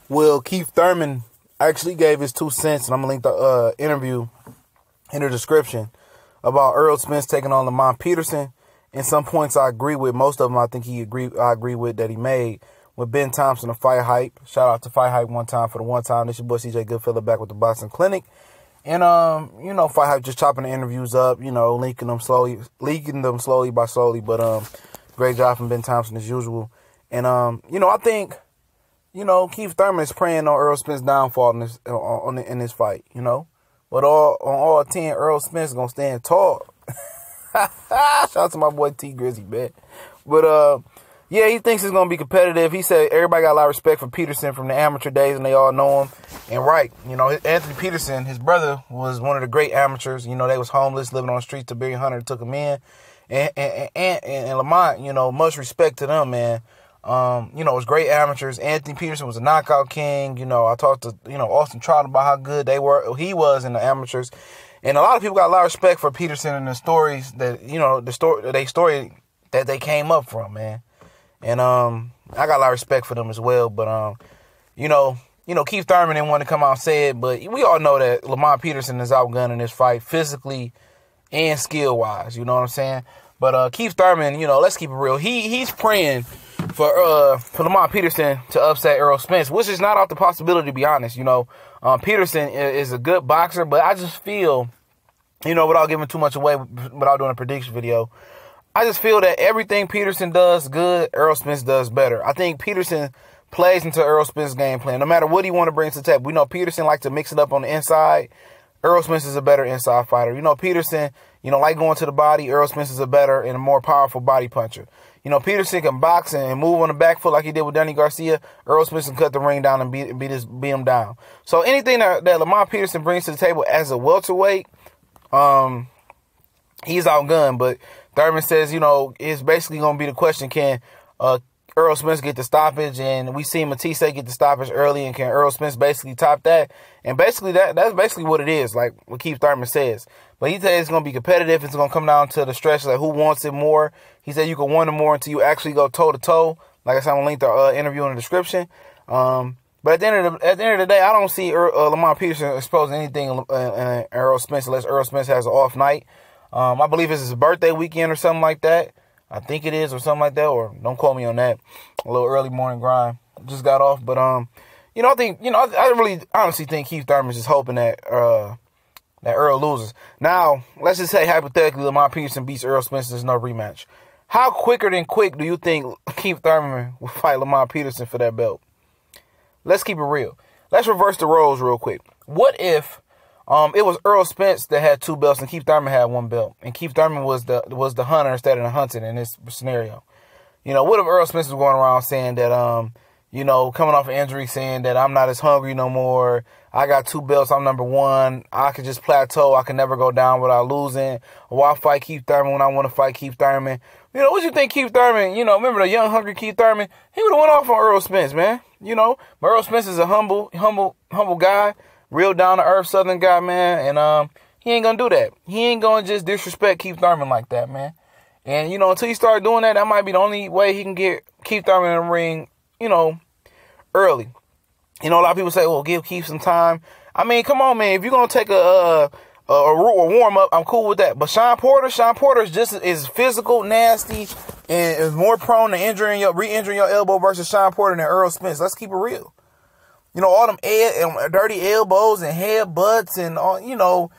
Well, Keith Thurman actually gave his 2 cents, and I'm going to link the interview in the description about Errol Spence taking on Lamont Peterson. And some points I agree with. Most of them I think I agree with that he made. With Ben Thompson of Fight Hype. Shout out to Fight Hype one time for the one time. This your boy CJ Goodfellow back with the Boxing Clinic. And, Fight Hype just chopping the interviews up, leaking them slowly by slowly. But, great job from Ben Thompson as usual. And, I think, Keith Thurman is praying on Errol Spence's downfall in this fight, But on all 10, Errol Spence is going to stand tall. Shout out to my boy T Grizzy, man. But, yeah, he thinks it's going to be competitive. He said everybody got a lot of respect for Peterson from the amateur days, and they all know him. And right, Anthony Peterson, his brother, was one of the great amateurs. They was homeless, living on the streets. Tiberian Hunter took him in. And Lamont, much respect to them, man. It was great amateurs. Anthony Peterson was a knockout king. I talked to, Austin Trout about how good he was in the amateurs. And a lot of people got a lot of respect for Peterson and the stories that, the story that they came up from, man. And I got a lot of respect for them as well. But, Keith Thurman didn't want to come out and say it, but we all know that Lamont Peterson is outgunning this fight physically and skill-wise, you know what I'm saying? But Keith Thurman, let's keep it real. He's praying for Lamont Peterson to upset Errol Spence, which is not out the possibility, to be honest. Peterson is a good boxer, but I just feel, without giving too much away, without doing a prediction video, I just feel that everything Peterson does good, Errol Spence does better. I think Peterson plays into Errol Spence's game plan. No matter what he want to bring to the table. We know Peterson likes to mix it up on the inside. Errol Spence is a better inside fighter. Peterson, like going to the body. Errol Spence is a better and a more powerful body puncher. Peterson can box and move on the back foot like he did with Danny Garcia. Errol Spence can cut the ring down and beat him down. So anything that Lamont Peterson brings to the table as a welterweight, he's outgunned. But Thurman says, it's basically going to be the question, can Errol Spence get the stoppage? And we see Matisse get the stoppage early, and can Errol Spence basically top that? And basically, that's basically what it is, like what Keith Thurman says. But he said it's going to be competitive. It's going to come down to the stretch, like who wants it more. He said you can want it more until you actually go toe-to-toe. Like I said, I'm going to link the interview in the description. But at the end of the day, I don't see Lamont Peterson exposing anything in Errol Spence unless Errol Spence has an off night. I believe it's his birthday weekend or something like that. I think it is, or something like that, or don't quote me on that. A little early morning grind. Just got off. But, I think, I really honestly think Keith Thurman's just hoping that Errol loses. Now, let's just say hypothetically Lamont Peterson beats Errol Spence, there's no rematch. How quicker than quick do you think Keith Thurman will fight Lamont Peterson for that belt? Let's keep it real. Let's reverse the roles real quick. What if it was Errol Spence that had 2 belts and Keith Thurman had 1 belt, and Keith Thurman was the hunter instead of the hunted in this scenario? What if Errol Spence was going around saying that, coming off an injury, saying that I'm not as hungry no more, I got 2 belts, I'm number 1, I could just plateau, I can never go down without losing, or I'll fight Keith Thurman when I want to fight Keith Thurman. What you think Keith Thurman, remember the young, hungry Keith Thurman? He would have went off on Errol Spence, man. But Errol Spence is a humble guy. Real down-to-earth Southern guy, man, and he ain't gonna do that. He ain't gonna just disrespect Keith Thurman like that, man. And, until he start doing that, that might be the only way he can get Keith Thurman in the ring, early. A lot of people say, well, give Keith some time. I mean, come on, man. If you're gonna take a warm-up, I'm cool with that. But Sean Porter is just as physical, nasty, and is more prone to re-injuring your elbow versus Sean Porter than Errol Spence. Let's keep it real. All them dirty elbows and headbutts and all,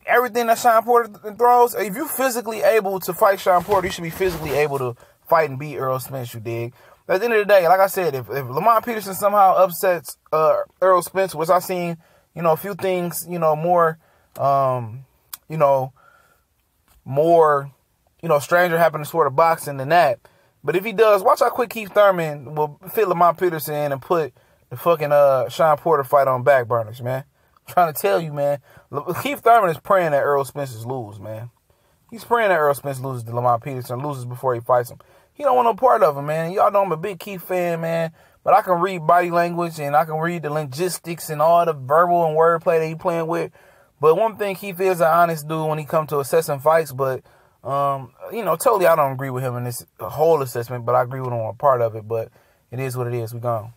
everything that Sean Porter throws. If you're physically able to fight Sean Porter, you should be physically able to fight and beat Errol Spence, you dig? At the end of the day, like I said, if Lamont Peterson somehow upsets Errol Spence, which I've seen, a few things, more, stranger happen in sport of boxing than that. But if he does, watch how quick Keith Thurman will fit Lamont Peterson in and put the fucking Sean Porter fight on back burners, man. I'm trying to tell you, man. Keith Thurman is praying that Errol Spence loses, man. He's praying that Errol Spence loses to Lamont Peterson, loses before he fights him. He don't want no part of him, man. Y'all know I'm a big Keith fan, man. But I can read body language and I can read the logistics and all the verbal and wordplay that he playing with. But one thing, Keith is an honest dude when he comes to assessing fights. But, totally I don't agree with him in this whole assessment. But I agree with him on part of it. But it is what it is. We gone.